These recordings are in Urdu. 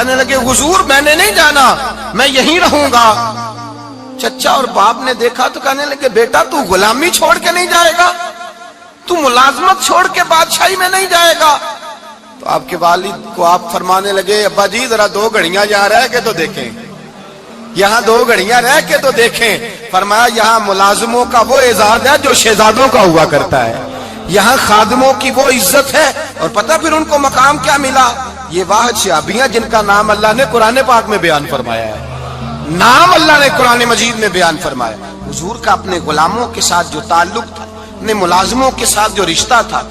کہنے لگے حضور میں نے نہیں جانا، میں یہیں رہوں گا۔ چچا اور باپ نے دیکھا تو کہنے لگے بیٹا تو غلامی چھوڑ کے نہیں جائے گا، تو ملازمت چھوڑ کے بادشاہی میں نہیں جائے گا؟ تو آپ کے والد کو آپ فرمانے لگے ابا جی ذرا 2 گھڑیاں یہاں رہ کے تو دیکھیں، یہاں 2 گھڑیاں رہ کے تو دیکھیں۔ فرمایا یہاں ملازموں کا وہ اعزاز ہے جو شہزادوں کا ہوا کرتا ہے، یہاں خادموں کی وہ عزت ہے۔ اور پتہ پھر ان کو مقام کیا ملا؟ یہ واحد شعبیاں جن کا نام اللہ نے قرآن پاک میں بیان فرمایا ہے، نام اللہ نے قرآن مجید میں بیان فرمایا۔ حضور کا اپنے غلاموں کے ساتھ جو تعلق تھا، اپنے ملازموں کے ساتھ جو رشتہ تھا،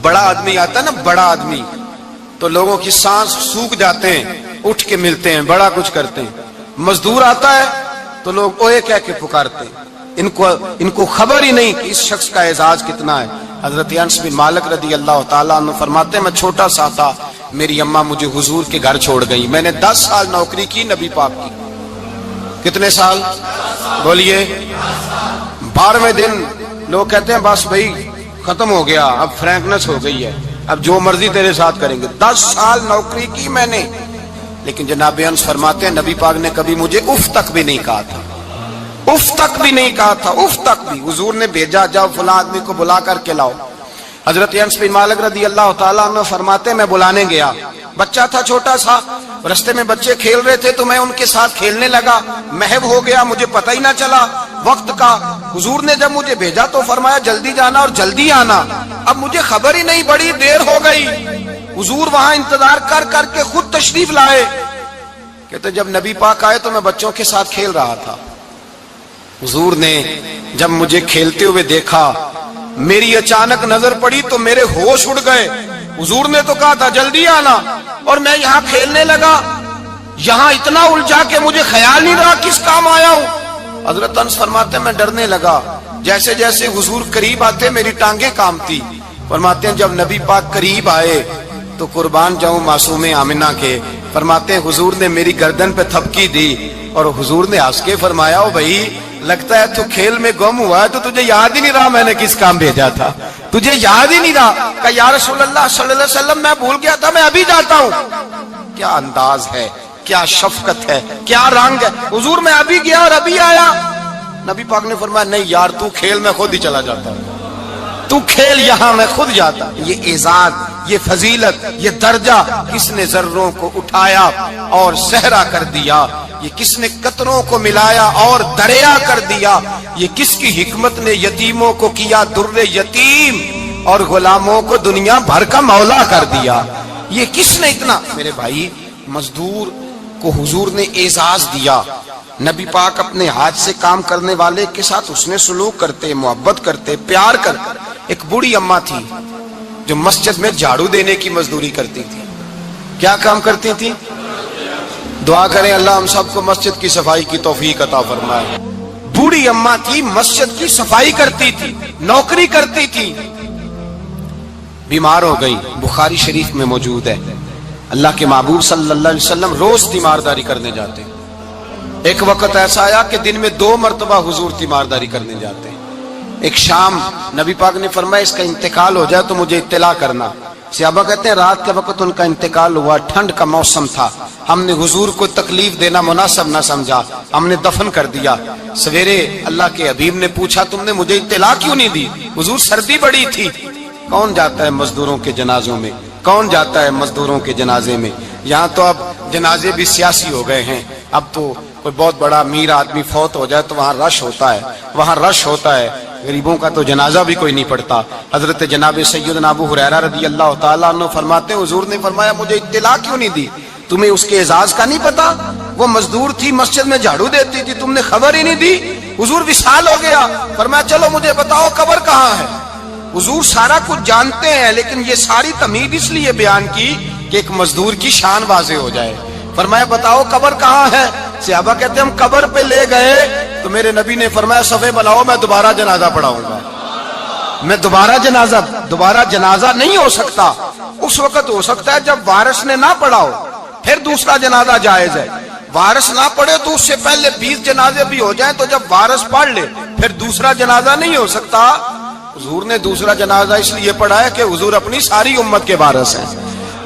بڑا آدمی آتا ہے نا، بڑا آدمی تو لوگوں کی سانس سوکھ جاتے ہیں، اٹھ کے ملتے ہیں، بڑا کچھ کرتے ہیں۔ مزدور آتا ہے تو لوگ اوئے کہہ کے پکارتے ہیں، ان کو خبر ہی نہیں کہ اس شخص کا اعزاز کتنا ہے۔ حضرت انس بن مالک رضی اللہ تعالیٰ عنہ فرماتے ہیں میں چھوٹا سا تھا، میری اماں مجھے حضور کے گھر چھوڑ گئی، میں نے 10 سال نوکری کی نبی پاک کی۔ کتنے سال؟ بولیے۔ 12ویں دن لوگ کہتے ہیں بس بھائی ختم ہو گیا، اب فرینکنس ہو گئی ہے، اب جو مرضی تیرے ساتھ کریں گے۔ 10 سال نوکری کی میں نے، لیکن جناب انس فرماتے ہیں نبی پاک نے کبھی مجھے اف تک بھی نہیں کہا تھا، اف تک بھی نہیں کہا تھا، اف تک بھی۔ حضور نے بھیجا جاؤ فلاں آدمی کو بلا کر کے لاؤ۔ حضرت انس بن مالک رضی اللہ تعالیٰ عنہ فرماتے ہیں میں بلانے گیا، بچہ تھا چھوٹا سا، رستے میں بچے کھیل رہے تھے تو میں ان کے ساتھ کھیلنے لگا، محو ہو گیا، مجھے پتہ ہی نہ چلا وقت کا۔ حضور نے جب مجھے بھیجا تو فرمایا جلدی جانا اور جلدی آنا، اب مجھے خبر ہی نہیں، بڑی دیر ہو گئی۔ حضور وہاں انتظار کر کر کے خود تشریف لائے۔ کہتے جب نبی پاک آئے تو میں بچوں کے ساتھ کھیل رہا تھا، حضور نے جب مجھے کھیلتے ہوئے دیکھا، میری اچانک نظر پڑی تو میرے ہوش اڑ گئے۔ حضور نے تو کہا تھا جلدی آنا، اور میں یہاں کھیلنے لگا، یہاں اتنا الجھا کہ مجھے خیال نہیں رہا کس کام آیا ہوں۔ حضرت انس فرماتے ہیں میں ڈرنے لگا، جیسے جیسے حضور قریب آتے میری ٹانگیں کانپتی۔ فرماتے ہیں جب نبی پاک قریب آئے تو قربان جاؤں معصوم آمنہ کے، فرماتے ہیں حضور نے میری گردن پہ تھپکی دی اور حضور نے ہنس کے فرمایا او بھائی لگتا ہے تو کھیل میں گم ہوا ہے تو تجھے یاد ہی نہیں رہا میں نے کس کام بھیجا تھا، تجھے یاد ہی نہیں رہا۔ کہ یا رسول اللہ صلی اللہ علیہ وسلم میں بھول گیا تھا، میں ابھی جاتا ہوں۔ کیا انداز ہے، کیا شفقت ہے، کیا رنگ ہے۔ حضور میں ابھی گیا اور ابھی آیا۔ نبی پاک نے فرمایا نہیں یار تو کھیل میں خود ہی چلا جاتا، تو کھیل یہاں میں خود جاتا۔ یہ اعزاز، یہ فضیلت، یہ درجہ کس نے ذروں کو اٹھایا اور صحرا کر دیا، یہ کس نے قطروں کو ملایا اور دریا کر دیا، یہ کس کی حکمت نے یتیموں کو کیا در یتیم اور غلاموں کو دنیا بھر کا مولا کر دیا، یہ کس نے اتنا۔ میرے بھائی مزدور کو حضور نے اعزاز دیا، نبی پاک اپنے ہاتھ سے کام کرنے والے کے ساتھ اس نے سلوک کرتے، محبت کرتے، پیار کرتے۔ ایک بوڑھی اماں تھی جو مسجد میں جھاڑو دینے کی مزدوری کرتی تھی۔ کیا کام کرتی تھی؟ دعا کریں اللہ ہم سب کو مسجد کی صفائی کی توفیق عطا فرمائے۔ بوڑھی اماں تھی، مسجد کی صفائی کرتی تھی، نوکری کرتی تھی، بیمار ہو گئی۔ بخاری شریف میں موجود ہے اللہ کے محبوب صلی اللہ علیہ وسلم روز تیمارداری کرنے جاتے۔ ایک وقت ایسا آیا کہ دن میں 2 مرتبہ حضور تیمارداری کرنے جاتے۔ ایک شام نبی پاک نے فرمایا اس کا انتقال ہو جائے تو مجھے اطلاع کرنا۔ صحابہ کہتے ہیں رات کے وقت ان کا انتقال ہوا، ٹھنڈ کا موسم تھا، ہم نے حضور کو تکلیف دینا مناسب نہ سمجھا، ہم نے دفن کر دیا۔ سویرے اللہ کے حبیب نے پوچھا تم نے مجھے اطلاع کیوں نہیں دی؟ حضور سردی بڑی تھی۔ کون جاتا ہے مزدوروں کے جنازوں میں؟ کون جاتا ہے مزدوروں کے جنازے میں؟ یہاں تو اب جنازے بھی سیاسی ہو گئے ہیں، اب تو کوئی بہت بڑا امیر آدمی فوت ہو جائے تو وہاں رش ہوتا ہے، وہاں رش ہوتا ہے، غریبوں کا تو جنازہ بھی کوئی نہیں پڑتا۔ حضرت جناب سیدنا ابو ہریرہ رضی اللہ تعالیٰ عنہ فرماتے ہیں حضور نے فرمایا مجھے اطلاع کیوں نہیں دی؟ تمہیں اس کے اعزاز کا نہیں پتا؟ وہ مزدور تھی، مسجد میں جھاڑو دیتی تھی، تم نے خبر ہی نہیں دی؟ حضور وصال ہو گیا، فرمایا چلو مجھے بتاؤ قبر کہاں ہے؟ حضور سارا کچھ جانتے ہیں لیکن یہ ساری تمہید اس لیے بیان کی کہ ایک مزدور کی شان واضح ہو جائے۔ فرمایا بتاؤ قبر کہاں ہے؟ صحابہ کہتے ہیں ہم قبر پہ لے گئے تو میرے نبی نے فرمایا صفے بناؤ میں دوبارہ جنازہ پڑھاؤں گا۔ میں دوبارہ جنازہ نہیں ہو سکتا، اس وقت ہو سکتا ہے جب وارث نے نہ پڑھاؤ، پھر دوسرا جنازہ جائز ہے۔ وارث نہ پڑھے تو اس سے پہلے 20 جنازے بھی ہو جائیں تو جب وارث پڑھ لے پھر دوسرا جنازہ نہیں ہو سکتا۔ حضور نے دوسرا جنازہ اس لیے پڑھا ہے کہ حضور اپنی ساری امت کے وارث ہیں۔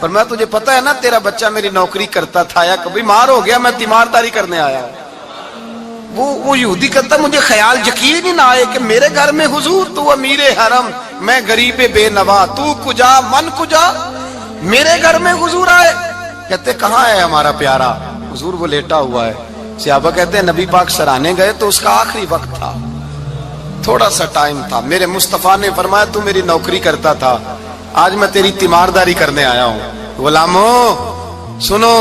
فرمایا تجھے پتا ہے نا تیرا بچہ میری نوکری کرتا تھا یا کبھی بیمار ہو گیا میں تیمارداری کرنے آیا ہوں. وہ یہودی کہتا مجھے خیال یقین ہی نہ آئے کہ میرے گھر میں حضور تو امیر حرم میں غریب بے نوا تو کجا من کجا میرے گھر میں حضور آئے. کہتے کہاں ہے ہمارا پیارا؟ حضور وہ لیٹا ہوا ہے. صحابہ کہتے ہیں نبی پاک سرانے گئے تو اس کا آخری وقت تھا, تھوڑا سا ٹائم تھا. میرے مصطفیٰ نے فرمایا تو میری نوکری کرتا تھا, آج میں تیری تیمارداری کرنے آیا ہوں. غلاموں سنو,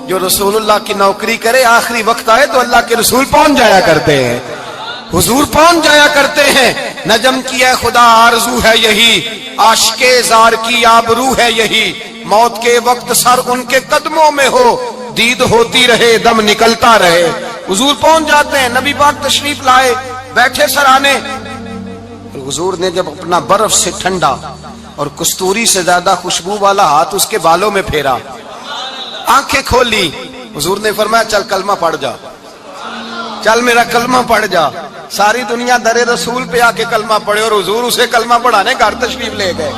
جو رسول اللہ کی نوکری کرے آخری وقت آئے تو اللہ کے رسول پہنچ جایا کرتے ہیں, حضور پہنچ جایا کرتے ہیں. نجم کی ہے خدا آرزو ہے یہی, عاشق زار کی آبرو ہے یہی, موت کے وقت سر ان کے قدموں میں ہو, دید ہوتی رہے دم نکلتا رہے. حضور پہنچ جاتے ہیں. نبی پاک تشریف لائے, بیٹھے سرانے. حضور نے جب اپنا برف سے ٹھنڈا اور کستوری سے زیادہ خوشبو والا ہاتھ اس کے بالوں میں پھیرا, آنکھیں کھولی, حضور نے فرمایا چل کلمہ پڑھ جا, چل میرا کلمہ پڑھ جا. ساری دنیا در رسول پہ آ کے کلمہ پڑھے اور حضور اسے کلمہ پڑھانے گھر تشریف لے گئے.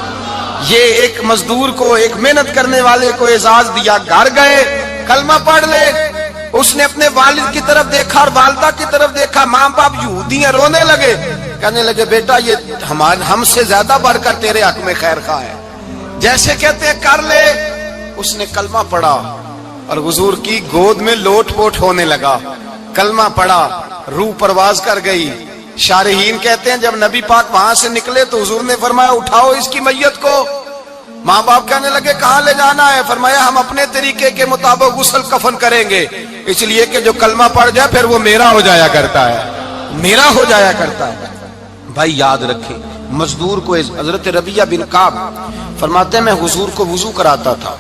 یہ ایک مزدور کو, ایک محنت کرنے والے کو اعزاز دیا. گھر گئے, کلمہ پڑھ لے. اس نے اپنے والد کی طرف دیکھا اور والدہ کی طرف دیکھا. ماں باپ یہودی ہیں, رونے لگے, کہنے لگے بیٹا یہ ہم سے زیادہ بڑھ کر تیرے حق میں خیر خواہ ہے, جیسے کہتے ہیں کر لے. اس نے کلمہ پڑھا اور حضور کی گود میں لوٹ پوٹ ہونے لگا. کلمہ پڑھا, روح پرواز کر گئی. شارحین کہتے ہیں جب نبی پاک وہاں سے نکلے تو حضور نے فرمایا اٹھاؤ اس کی میت کو. ماں باپ کہنے لگے کہاں لے جانا ہے؟ فرمایا ہم اپنے طریقے کے مطابق غسل کفن کریں گے, اس لیے کہ جو کلمہ پڑھ جائے پھر وہ میرا ہو جایا کرتا ہے, میرا ہو جایا کرتا ہے. بھائی یاد رکھیں, مزدور کو حضرت ربیعہ بن کعب فرماتے ہیں میں حضور کو وضو کراتا تھا,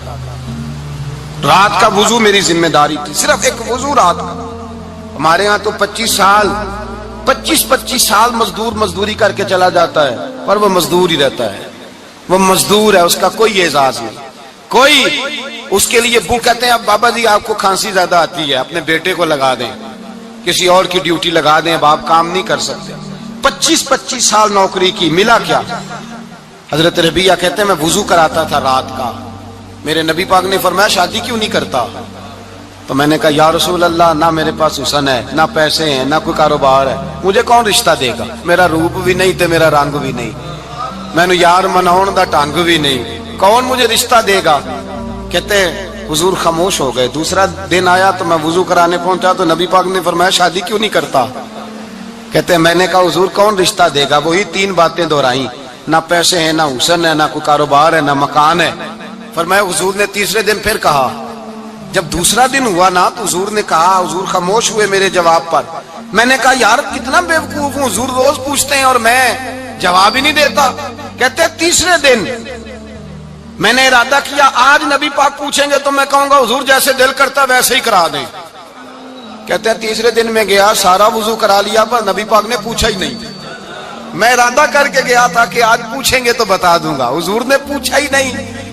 رات کا وضو میری ذمہ داری تھی, صرف ایک وضو رات کا. ہمارے ہاں تو 25 سال مزدور مزدوری کر کے چلا جاتا ہے, پر وہ مزدور ہی رہتا ہے, وہ مزدور ہے, اس کا کوئی اعزاز نہیں, کوئی اس کے لیے. وہ کہتے ہیں اب بابا جی آپ کو کھانسی زیادہ آتی ہے, اپنے بیٹے کو لگا دیں, کسی اور کی ڈیوٹی لگا دیں, اب آپ کام نہیں کر سکتے. 25 سال نوکری کی, ملا کیا؟ حضرت ربیعہ کہتے ہیں میں وضو کراتا تھا رات کا. میرے نبی پاک نے فرمایا شادی کیوں نہیں کرتا؟ تو میں نے کہا یا رسول اللہ نہ میرے پاس حسن ہے, نہ پیسے ہیں, نہ کوئی کاروبار ہے, مجھے کون رشتہ دے گا؟ میرا روپ بھی نہیں تے میرا رنگ بھی نہیں, میں نے یار مناؤن دا ٹانگ بھی نہیں, کون مجھے رشتہ دے گا؟ کہتے ہیں حضور خاموش ہو گئے. دوسرا دن آیا تو میں وضو کرانے پہنچا تو نبی پاک نے فرمایا شادی کیوں نہیں کرتا؟ کہتے ہیں میں نے کہا حضور کون رشتہ دے گا؟ وہی 3 باتیں دہرائیں, نہ پیسے ہیں, نہ حسن ہے, نہ کوئی کاروبار ہے, نہ مکان ہے. فرمایا حضور نے تیسرے دن پھر کہا. جب دوسرا دن ہوا نا تو حضور نے کہا, حضور خاموش ہوئے میرے جواب پر. میں نے کہا یار کتنا بیوقوف ہوں, حضور روز پوچھتے ہیں اور میں جواب ہی نہیں دیتا. کہتے ہیں تیسرے دن میں نے ارادہ کیا آج نبی پاک پوچھیں گے تو میں کہوں گا حضور جیسے دل کرتا ویسے ہی کرا دیں. کہتے ہیں تیسرے دن میں گیا, سارا وضو کرا لیا, پر نبی پاک نے پوچھا ہی نہیں. میں ارادہ کر کے گیا تھا کہ آج پوچھیں گے تو بتا دوں گا, حضور نے پوچھا ہی نہیں.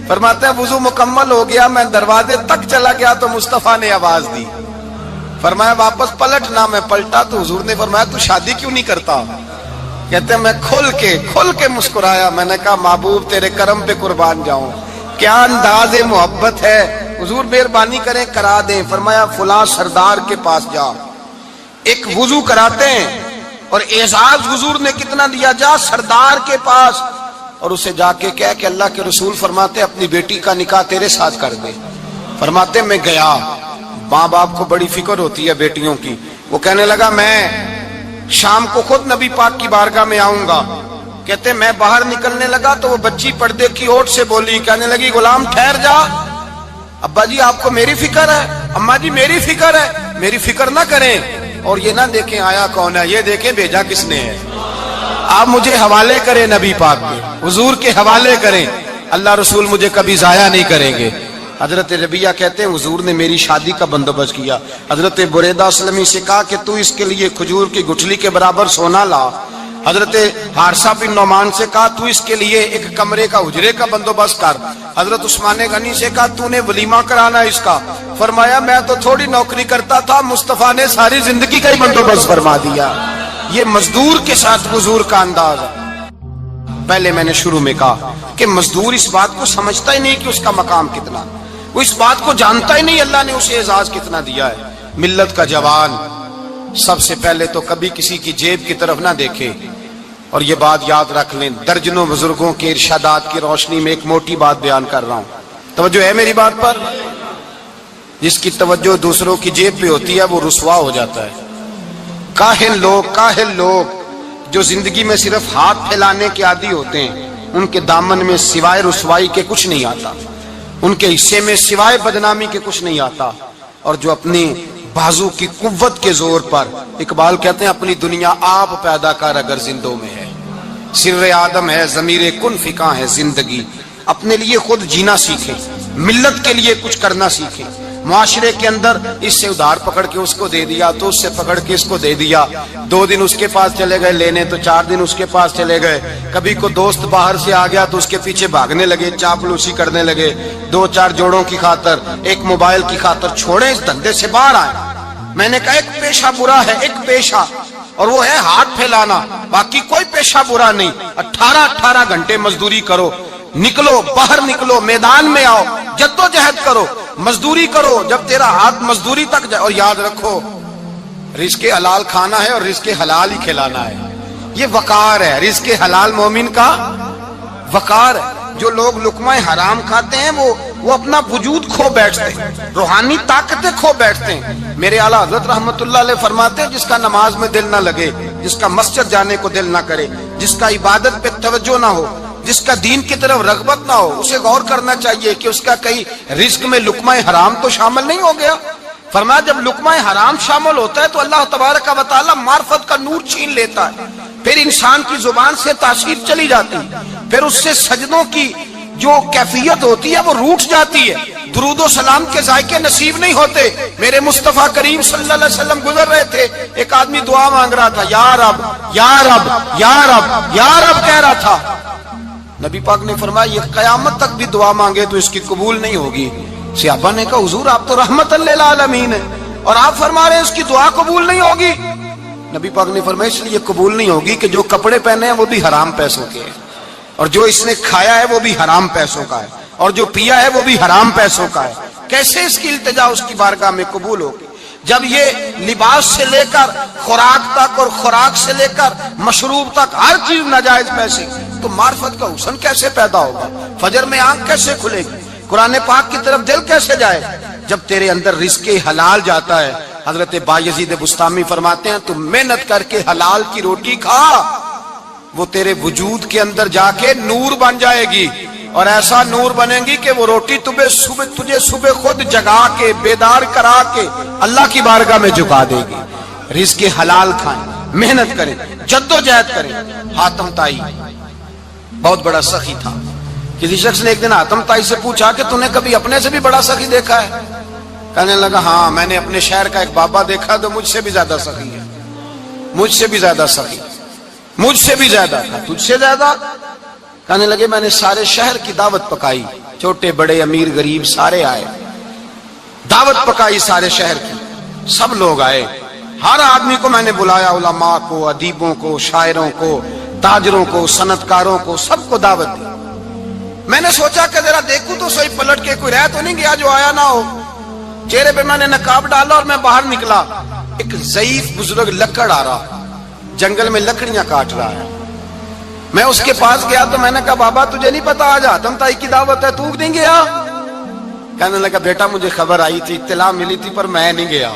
فرماتے ہیں وضو مکمل ہو گیا, میں دروازے تک چلا گیا تو مصطفیٰ نے آواز دی. فرمایا واپس پلٹ نہ, میں پلٹا تو حضور نے فرمایا تو شادی کیوں نہیں کرتا؟ کہتے ہیں میں کھل کے مسکرایا. میں نے کہا محبوب تیرے کرم پہ قربان جاؤں, کیا انداز محبت ہے, حضور مہربانی کریں کرا دیں. فرمایا فلاں سردار کے پاس جا, ایک وضو کراتے ہیں, اور اعزاز حضور نے کتنا دیا, جا سردار کے پاس اور اسے جا کے کہہ کہ اللہ کے رسول فرماتے اپنی بیٹی کا نکاح تیرے ساتھ کر دے. فرماتے میں گیا, ماں باپ کو بڑی فکر ہوتی ہے بیٹیوں کی. وہ کہنے لگا میں شام کو خود نبی پاک کی بارگاہ میں آؤں گا. کہتے میں باہر نکلنے لگا تو وہ بچی پردے کی اوٹ سے بولی, کہنے لگی غلام ٹھہر جا, ابا جی آپ کو میری فکر ہے, اماں جی میری فکر ہے, میری فکر نہ کریں اور یہ نہ دیکھیں آیا کون ہے, یہ دیکھیں بھیجا کس نے ہے. آپ مجھے حوالے کریں نبی پاک کے, حضور کے حوالے کریں, اللہ رسول مجھے کبھی ضائع نہیں کریں گے. حضرت ربیعہ کہتے ہیں حضور نے میری شادی کا بندوبست کیا. حضرت بریدہ اسلمی سے کہا کہ تو اس کے لیے کھجور کی گٹھلی کے برابر سونا لا. حضرت حارثہ بن نعمان سے کہا تو اس کے لیے ایک کمرے کا حجرے کا بندوبست کر. حضرت عثمان غنی سے کہا تو نے ولیمہ کرانا اس کا. فرمایا میں تو تھوڑی نوکری کرتا تھا, مصطفیٰ نے ساری زندگی کا ہی بندوبست فرما دیا. یہ مزدور کے ساتھ حضور کا انداز ہے. پہلے میں نے شروع میں کہا کہ مزدور اس بات کو سمجھتا ہی نہیں کہ اس کا مقام کتنا، وہ اس بات کو جانتا ہی نہیں اللہ نے اسے اعزاز کتنا دیا ہے۔ ملت کا جوان سب سے پہلے تو کبھی کسی کی جیب کی طرف نہ دیکھے، اور یہ بات یاد رکھ لیں، درجنوں بزرگوں کے ارشادات کی روشنی میں ایک موٹی بات بیان کر رہا ہوں، توجہ ہے میری بات پر؟ جس کی توجہ دوسروں کی جیب پہ ہوتی ہے وہ رسوا ہو جاتا ہے۔ کاہل لوگ جو زندگی میں صرف ہاتھ پھیلانے کے عادی ہوتے ہیں، ان کے دامن میں سوائے رسوائی کے کچھ نہیں آتا، ان کے حصے میں سوائے بدنامی کے کچھ نہیں آتا۔ اور جو اپنی بازو کی قوت کے زور پر، اقبال کہتے ہیں اپنی دنیا آپ پیدا کر اگر زندوں میں ہے، سر آدم ہے ضمیر کن فکاں ہے زندگی، اپنے لیے خود جینا سیکھیں، ملت کے لیے کچھ کرنا سیکھیں۔ معاشرے کے اندر اس سے ادھار پکڑ کے اس کو دے دیا تو اس سے پکڑ کے اس کو دے دیا، 2 دن اس کے پاس چلے گئے لینے تو 4 دن اس کے پاس چلے گئے، کبھی کو دوست باہر سے آ گیا تو اس کے پیچھے بھاگنے لگے، چاپلوسی کرنے لگے، 2-4 جوڑوں کی خاطر، ایک موبائل کی خاطر، چھوڑیں اس دھندے سے باہر آئیں۔ میں نے کہا ایک پیشہ برا ہے، ایک پیشہ، اور وہ ہے ہاتھ پھیلانا، باقی کوئی پیشہ برا نہیں۔ 18 گھنٹے مزدوری کرو، نکلو باہر، نکلو میدان میں آؤ، جدوجہد کرو، مزدوری کرو جب تیرا ہاتھ مزدوری تک جائے۔ اور یاد رکھو رزق حلال کھانا ہے اور رزق حلال ہی کھلانا ہے، یہ وقار ہے، رزق حلال مومن کا وقار ہے۔ جو لوگ لقمہ حرام کھاتے ہیں وہ اپنا وجود کھو بیٹھتے ہیں، روحانی طاقتیں کھو بیٹھتے ہیں۔ میرے اعلیٰ حضرت رحمت اللہ علیہ فرماتے ہیں جس کا نماز میں دل نہ لگے، جس کا مسجد جانے کو دل نہ کرے، جس کا عبادت پہ توجہ نہ ہو، جس کا دین کی طرف رغبت نہ ہو، اسے غور کرنا چاہیے کہ اس کا کہیں رزق میں لقمہ حرام تو شامل نہیں ہو گیا۔ فرمایا جب لقمہ حرام شامل ہوتا ہے تو اللہ تبارک و تعالی معرفت کا نور چھین لیتا ہے، پھر انسان کی زبان سے تاثیر چلی جاتی، پھر اس سے سجدوں کی جو کیفیت ہوتی ہے وہ روٹ جاتی ہے، درود و سلام کے ذائقے نصیب نہیں ہوتے۔ میرے مصطفیٰ کریم صلی اللہ علیہ وسلم گزر رہے تھے، ایک آدمی دعا مانگ رہا تھا، یا رب یا رب یا رب یا رب کہہ رہا تھا۔ نبی پاک نے فرمایا یہ قیامت تک بھی دعا مانگے تو اس کی قبول نہیں ہوگی۔ صحابہ نے کہا حضور آپ تو رحمت للعالمین ہیں اور آپ فرما رہے ہیں اس کی دعا قبول نہیں ہوگی۔ نبی پاک نے فرمایا اس لیے قبول نہیں ہوگی کہ جو کپڑے پہنے ہیں وہ بھی حرام پیسوں کے ہیں، اور جو اس نے کھایا ہے وہ بھی حرام پیسوں کا ہے، اور جو پیا ہے وہ بھی حرام پیسوں کا ہے۔ کیسے اس کی التجا اس کی بارگاہ میں قبول ہوگی جب یہ لباس سے لے کر خوراک تک اور خوراک سے لے کر مشروب تک ہر چیز ناجائز پیسے، تو معرفت کا حسن کیسے پیدا ہوگا؟ فجر میں آنکھ کیسے کھلے گی؟ قرآن پاک کی طرف دل کیسے جائے جب تیرے اندر رزق حلال جاتا ہے؟ حضرت بایزید بستامی فرماتے ہیں تو محنت کر کے حلال کی روٹی کھا، وہ تیرے وجود کے اندر جا کے نور بن جائے گی، اور ایسا نور بنے گی کہ وہ روٹی تجھے صبح خود جگا کے بیدار کرا کے اللہ کی بارگاہ میں جھکا دے گی۔ رزق حلال کھائیں، محنت کریں، جدوجہد کریں۔ حاتم طائی بہت بڑا سخی تھا۔ کسی شخص نے ایک دن حاتم طائی سے پوچھا کہ تو نے کبھی اپنے سے بھی بڑا سخی دیکھا ہے؟ کہنے لگا ہاں میں نے اپنے شہر کا ایک بابا دیکھا تو مجھ سے بھی زیادہ سخی ہے، مجھ سے بھی زیادہ سخی، مجھ سے بھی زیادہ تھا، تجھ سے زیادہ؟ کہنے لگے میں نے سارے شہر کی دعوت پکائی، چھوٹے بڑے امیر غریب سارے آئے، دعوت پکائی سارے شہر کی، سب لوگ آئے، ہر آدمی کو میں نے بلایا، علماء کو، ادیبوں کو، شاعروں کو، تاجروں کو، صنعت کاروں کو، سب کو دعوت دی۔ میں نے سوچا کہ ذرا دیکھوں تو صحیح پلٹ کے کوئی رہ تو نہیں گیا جو آیا نہ ہو۔ چہرے پہ میں نے نقاب ڈالا اور میں باہر نکلا، ایک ضعیف بزرگ لکڑ آ رہا، جنگل میں لکڑیاں کاٹ رہا ہے۔ میں اس کے پاس گیا تو میں نے کہا بابا تجھے نہیں پتا آج حاتم طائی کی دعوت ہے، تو نہیں گیا؟ کہنے لگا بیٹا مجھے خبر آئی تھی، اطلاع ملی تھی پر میں نہیں گیا۔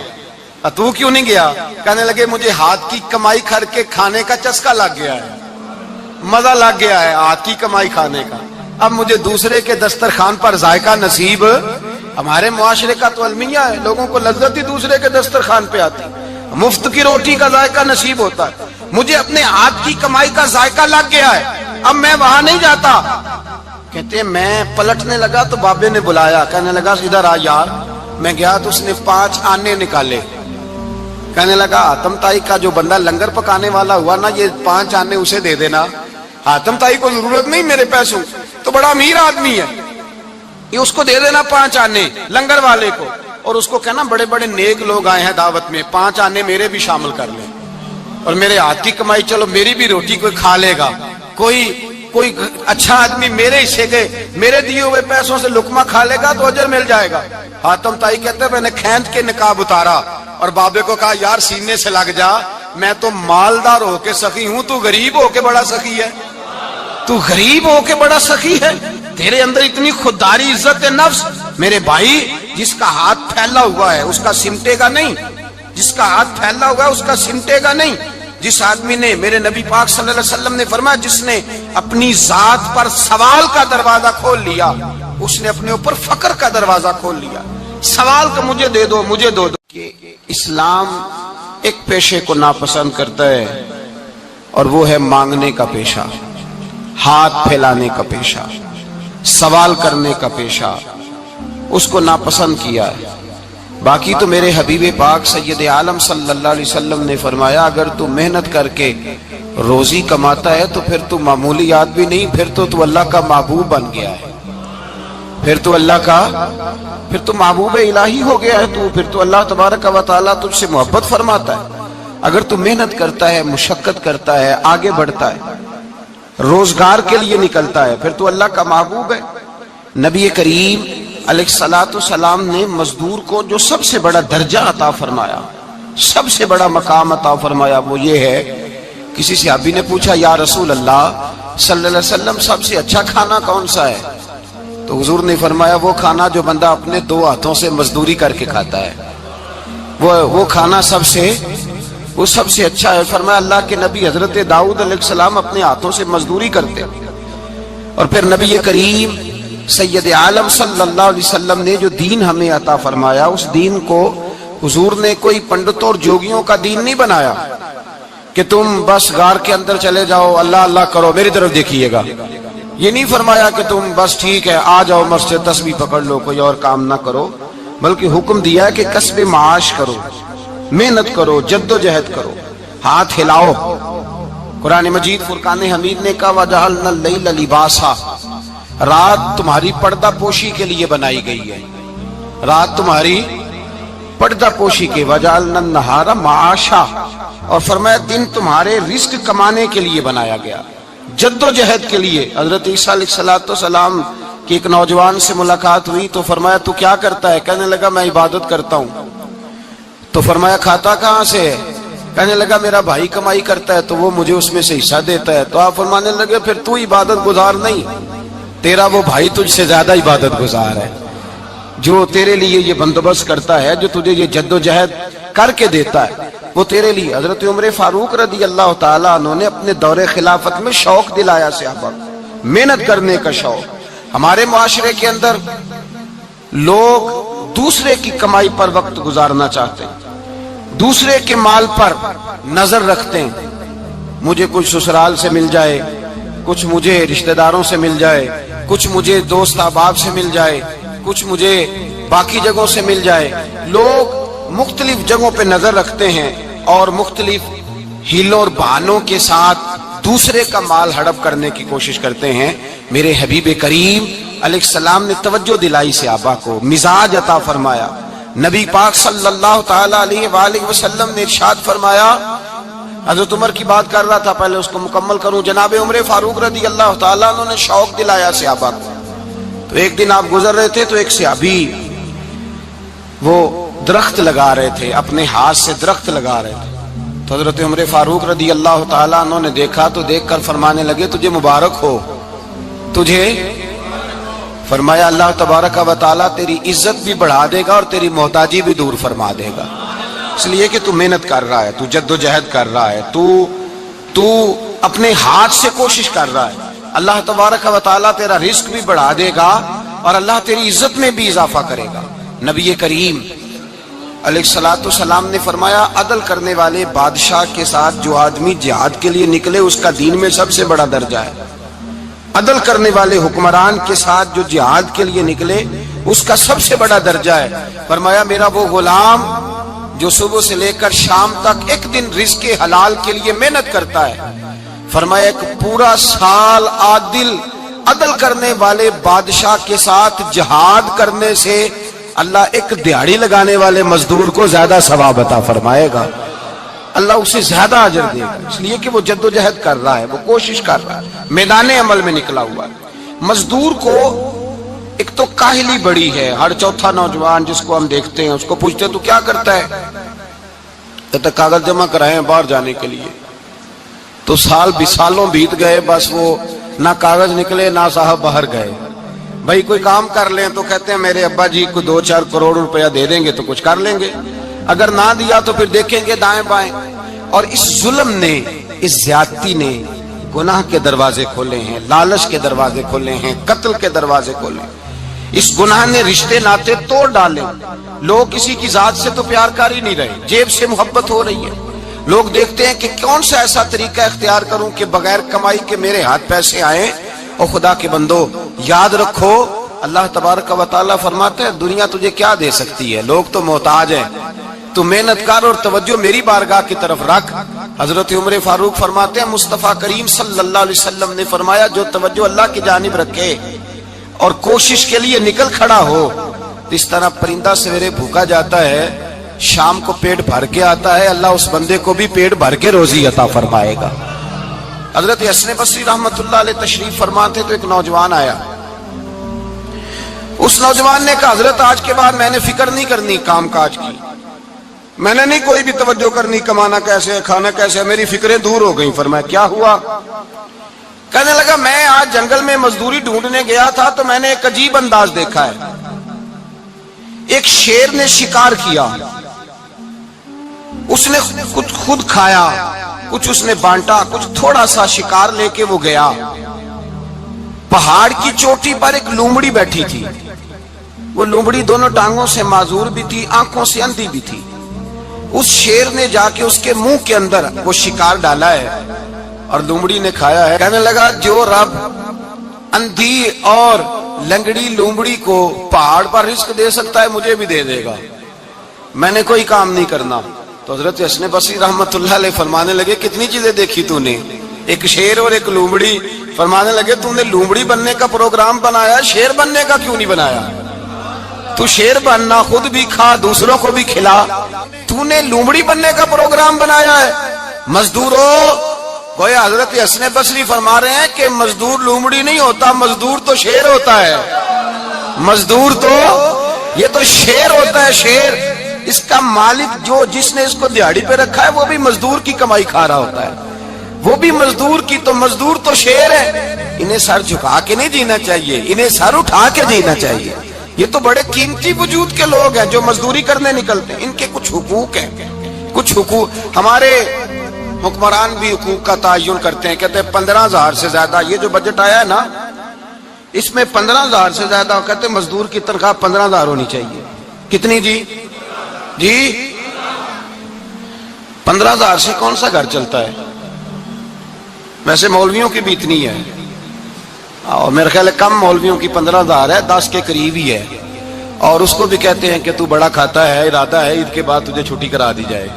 تو کیوں نہیں گیا؟ کہنے لگے مجھے ہاتھ کی کمائی کر کے کھانے کا چسکا لگ گیا ہے، مزہ لگ گیا ہے ہاتھ کی کمائی کھانے کا، اب مجھے دوسرے کے دسترخوان پر ذائقہ نصیب۔ ہمارے معاشرے کا تو المیہ ہے، لوگوں کو لذت ہی دوسرے کے دسترخوان پہ آتی، مفت کی روٹی کا ذائقہ نصیب ہوتا ہے، مجھے اپنے ہاتھ کی کمائی کا ذائقہ لگ گیا ہے، اب میں وہاں نہیں جاتا۔ کہتے ہیں میں پلٹنے لگا تو بابے نے بلایا، کہنے لگا ادھر آ یار۔ میں گیا تو اس نے 5 آنے نکالے، کہنے لگا حاتم طائی کا جو بندہ لنگر پکانے والا ہوا نا یہ 5 آنے اسے دے دینا، حاتم طائی کو ضرورت نہیں میرے پیسوں، تو بڑا امیر آدمی ہے، یہ اس کو دے دینا 5 آنے لنگر والے کو، اور اس کو کہنا بڑے بڑے نیک لوگ آئے ہیں دعوت میں، 5 آنے میرے بھی شامل کر لیں، اور میرے ہاتھ کی کمائی چلو میری بھی روٹی کوئی کھا لے گا، کوئی اچھا آدمی میرے حصے کے میرے دیے ہوئے پیسوں سے لقمہ کھا لے گا تو اجر مل جائے گا. حاتم طائی کہتے ہیں میں نے کھینچ کے نقاب اتارا اور بابے کو کہا یار سینے سے لگ جا, میں تو مالدار ہو کے سخی ہوں, تو غریب ہو کے بڑا سخی ہے. تو غریب ہو کے بڑا سخی ہے, تیرے اندر اتنی خودداری عزت نفس. میرے بھائی جس کا ہاتھ پھیلا ہوا ہے اس کا سمٹے گا نہیں, جس کا ہاتھ پھیلا ہوا ہے اس کا سمٹے گا نہیں. جس آدمی نے, میرے نبی پاک صلی اللہ علیہ وسلم نے فرمایا, جس نے اپنی ذات پر سوال کا دروازہ کھول لیا اس نے اپنے اوپر فقر کا دروازہ کھول لیا. سوال کا مجھے دے دو, مجھے دو دو. کہ اسلام ایک پیشے کو ناپسند کرتا ہے اور وہ ہے مانگنے کا پیشہ, ہاتھ پھیلانے کا پیشہ, سوال کرنے کا پیشہ, اس کو ناپسند کیا ہے. باقی تو میرے حبیب پاک سید عالم صلی اللہ علیہ وسلم نے فرمایا اگر تو محنت کر کے روزی کماتا ہے تو پھر تو معمولی آدمی نہیں, پھر تو اللہ کا محبوب بن گیا ہے, پھر تو اللہ کا, پھر تو محبوب الہی ہو گیا ہے تو, پھر تو اللہ تبارک و تعالیٰ تجھ سے محبت فرماتا ہے. اگر تو محنت کرتا ہے, مشقت کرتا ہے, آگے بڑھتا ہے, روزگار کے لیے نکلتا ہے, پھر تو اللہ کا محبوب ہے. نبی کریم علیہ الصلوۃ والسلام نے مزدور کو جو سب سے بڑا درجہ عطا فرمایا, سب سے بڑا مقام عطا فرمایا, وہ یہ ہے. کسی صحابی نے پوچھا یا رسول اللہ صلی اللہ علیہ وسلم سب سے اچھا کھانا کون سا ہے؟ تو حضور نے فرمایا وہ کھانا جو بندہ اپنے دو ہاتھوں سے مزدوری کر کے کھاتا ہے, وہ کھانا سب سے اچھا ہے. فرمایا اللہ کے نبی حضرت داؤد علیہ السلام اپنے ہاتھوں سے مزدوری کرتے. اور پھر نبی کریم سید عالم صلی اللہ علیہ وسلم نے جو دین ہمیں عطا فرمایا, اس دین کو حضور نے کوئی پنڈتوں اور جوگیوں کا دین نہیں بنایا کہ تم بس غار کے اندر چلے جاؤ, اللہ اللہ کرو, میری طرف دیکھیے گا. یہ نہیں فرمایا کہ تم بس ٹھیک ہے آ جاؤ مسجد تسبیح پکڑ لو, کوئی اور کام نہ کرو, بلکہ حکم دیا ہے کہ کسب معاش کرو, محنت کرو, جد و جہد کرو, ہاتھ ہلاؤ. قرآن مجید فرقان حمید نے کہا وَجَعَلْنَا اللَّيْلَ لِبَاسًا, رات تمہاری پردہ پوشی کے لیے بنائی گئی ہے, رات تمہاری پردہ پوشی کے. وَجَعَلْنَا النَّهَارَ مَعَاشًا, اور فرمایا دن تمہارے رزق کمانے کے لیے بنایا گیا, جد و جہد کے لیے. حضرت عیسیٰ علیہ السلام کی ایک نوجوان سے ملاقات ہوئی تو فرمایا تو کیا کرتا ہے؟ کہنے لگا میں عبادت کرتا ہوں. تو فرمایا کھاتا کہاں سے ہے؟ کہنے لگا میرا بھائی کمائی کرتا ہے تو وہ مجھے اس میں سے حصہ دیتا ہے. تو آپ فرمانے لگے پھر تو عبادت گزار نہیں, تیرا وہ بھائی تجھ سے زیادہ عبادت گزار ہے, جو تیرے لیے یہ بندوبست کرتا ہے, جو تجھے یہ جد و جہد کر کے دیتا ہے, وہ تیرے لیے. حضرت عمر فاروق رضی اللہ تعالیٰ عنہ نے اپنے دور خلافت میں شوق دلایا صحابہ, محنت کرنے کا شوق. ہمارے معاشرے کے اندر لوگ دوسرے کی کمائی پر وقت گزارنا چاہتے ہیں, دوسرے کے مال پر نظر رکھتے ہیں. مجھے کچھ سسرال سے مل جائے, کچھ مجھے رشتہ داروں سے مل جائے, کچھ مجھے دوست احباب سے مل جائے, کچھ مجھے باقی جگہوں سے مل جائے. لوگ مختلف جگہوں پہ نظر رکھتے ہیں اور مختلف ہیلوں اور بہانوں کے ساتھ دوسرے کا مال ہڑپ کرنے کی کوشش کرتے ہیں. میرے حبیب کریم علیہ السلام نے توجہ دلائی صحابہ کو, مزاج عطا فرمایا. نبی پاک صلی اللہ تعالی علیہ وآلہ وسلم نے ارشاد فرمایا, حضرت عمر کی بات کر رہا تھا, پہلے اس کو مکمل کروں. جناب عمر فاروق رضی اللہ تعالیٰ عنہ نے شوق دلایا صحابہ کو. تو ایک دن آپ گزر رہے تھے تو ایک صحابی وہ درخت لگا رہے تھے, اپنے ہاتھ سے درخت لگا رہے تھے. تو حضرت عمر فاروق رضی اللہ تعالیٰ عنہ نے دیکھا تو دیکھ کر فرمانے لگے تجھے مبارک ہو, تجھے. فرمایا اللہ تبارک و تعالیٰ تیری عزت بھی بڑھا دے گا اور تیری محتاجی بھی دور فرما دے گا, اس لیے کہ تو محنت کر رہا ہے, تو جد و جہد کر رہا ہے, تو اپنے ہاتھ سے کوشش کر رہا ہے. اللہ تبارک و تعالیٰ تیرا رزق بھی بڑھا دے گا اور اللہ تیری عزت میں بھی اضافہ کرے گا. نبی کریم علیہ الصلوۃ والسلام نے فرمایا عدل کرنے والے بادشاہ کے ساتھ جو آدمی جہاد کے لیے نکلے اس کا دین میں سب سے بڑا درجہ ہے. عدل کرنے والے حکمران کے ساتھ جو جہاد کے لیے نکلے اس کا سب سے بڑا درجہ ہے. فرمایا میرا وہ غلام جو صبح سے لے کر شام تک ایک دن رزق حلال کے لیے محنت کرتا ہے, فرمایا ایک پورا سال عدل کرنے والے بادشاہ کے ساتھ جہاد کرنے سے اللہ ایک دیہڑی لگانے والے مزدور کو زیادہ ثواب عطا فرمائے گا. اللہ اسے زیادہ اجر دے گا، اس لیے کہ وہ جدوجہد کر رہا ہے، وہ کوشش کر رہا ہے، میدان عمل میں نکلا ہوا ہے۔ مزدور کو ایک تو کاہلی بڑی ہے، ہر چوتھا نوجوان جس کو ہم دیکھتے ہیں اس کو پوچھتے تو کیا کرتا ہے، کہتا کاغذ جمع کرائے ہیں باہر جانے کے لیے، تو سالوں بیت گئے، بس وہ نہ کاغذ نکلے نہ صاحب باہر گئے۔ بھائی کوئی کام کر لیں تو کہتے ہیں میرے ابا جی کو 2-4 کروڑ روپیہ دے دیں گے تو کچھ کر لیں گے، اگر نہ دیا تو پھر دیکھیں گے دائیں بائیں۔ اور اس ظلم نے، اس زیادتی نے گناہ کے دروازے کھولے ہیں، لالچ کے دروازے کھولے ہیں، قتل کے دروازے کھولے ہیں۔ اس گناہ نے رشتے ناتے توڑ ڈالے، لوگ کسی کی ذات سے تو پیار کر ہی نہیں رہے، جیب سے محبت ہو رہی ہے۔ لوگ دیکھتے ہیں کہ کون سا ایسا طریقہ اختیار کروں کہ بغیر کمائی کے میرے ہاتھ پیسے آئیں۔ اور خدا کے بندو یاد رکھو، اللہ تبارک و تعالیٰ فرماتا ہے دنیا تجھے کیا دے سکتی ہے، لوگ تو محتاج ہیں، تو محنت کر اور توجہ میری بارگاہ کی طرف رکھ۔ حضرت عمر فاروق فرماتے ہیں مصطفیٰ کریم صلی اللہ علیہ وسلم نے فرمایا جو توجہ اللہ کی جانب رکھے اور کوشش کے لیے نکل کھڑا ہو، اس طرح پرندہ سویرے بھوکا جاتا ہے، شام کو پیٹ بھر کے آتا ہے، اللہ اس بندے کو بھی پیٹ بھر کے روزی عطا فرمائے گا۔ حضرت حسن بصری رحمت اللہ علیہ تشریف فرماتے تو ایک نوجوان آیا، اس نوجوان نے کہا حضرت آج کے بعد میں نے فکر نہیں کرنی کام کاج کی، میں نے نہیں کوئی بھی توجہ کرنی کمانا کیسے ہے کھانا کیسے ہے، میری فکریں دور ہو گئیں۔ فرمایا کیا ہوا؟ کہنے لگا میں آج جنگل میں مزدوری ڈھونڈنے گیا تھا تو میں نے ایک عجیب انداز دیکھا ہے، ایک شیر نے شکار کیا، اس نے کچھ خود کھایا، کچھ اس نے بانٹا، کچھ تھوڑا سا شکار لے کے وہ گیا، پہاڑ کی چوٹی پر ایک لومڑی بیٹھی تھی، وہ لومڑی دونوں ٹانگوں سے معذور بھی تھی، آنکھوں سے اندھی بھی تھی، اس شیر نے جا کے اس کے منہ کے اندر وہ شکار ڈالا ہے اور لومڑی نے کھایا ہے۔ کہنے لگا جو رب اندھی اور لنگڑی لومڑی کو پہاڑ پر رزق دے سکتا ہے مجھے بھی دے دے گا، میں نے کوئی کام نہیں کرنا۔ تو حضرت حسن بصری رحمت اللہ علیہ فرمانے لگے کتنی چیزیں دیکھی تو نے، ایک شیر اور ایک لومڑی۔ فرمانے لگے تو نے لومڑی بننے کا پروگرام بنایا، شیر بننے کا کیوں نہیں بنایا؟ تو شیر بننا، خود بھی کھا دوسروں کو بھی کھلا، تو نے لومڑی بننے کا پروگرام بنایا ہے۔ مزدوروں گویا حضرت حسن بصری فرما رہے ہیں کہ مزدور لومڑی نہیں ہوتا، مزدور تو شیر ہوتا ہے، مزدور تو یہ تو شیر ہوتا ہے، شیر۔ اس کا مالک جو جس نے اس کو دیہڑی پہ رکھا ہے وہ بھی مزدور کی کمائی کھا رہا ہوتا ہے، وہ بھی مزدور کی، تو مزدور تو شیر ہے۔ انہیں سر جھکا کے نہیں جینا چاہیے، انہیں سر اٹھا کے جینا چاہیے۔ یہ تو بڑے قیمتی وجود کے لوگ ہیں جو مزدوری کرنے نکلتے ہیں، ان کے کچھ حقوق ہیں، کچھ حقوق۔ ہمارے حکمران بھی حقوق کا تعین کرتے ہیں، کہتے ہیں 15,000 سے زیادہ، یہ جو بجٹ آیا ہے نا اس میں 15,000 سے زیادہ، کہتے ہیں مزدور کی تنخواہ 15,000 ہونی چاہیے۔ کتنی جی؟ 15,000 سے کون سا گھر چلتا ہے؟ ویسے مولویوں کی بھی اتنی ہے، اور میرے خیال ہے کم مولویوں کی 15,000 ہے، 10 کے قریب ہی ہے، اور اس کو بھی کہتے ہیں کہ تو بڑا کھاتا ہے، ارادہ ہے عید کے بعد تجھے چھٹی کرا دی جائے،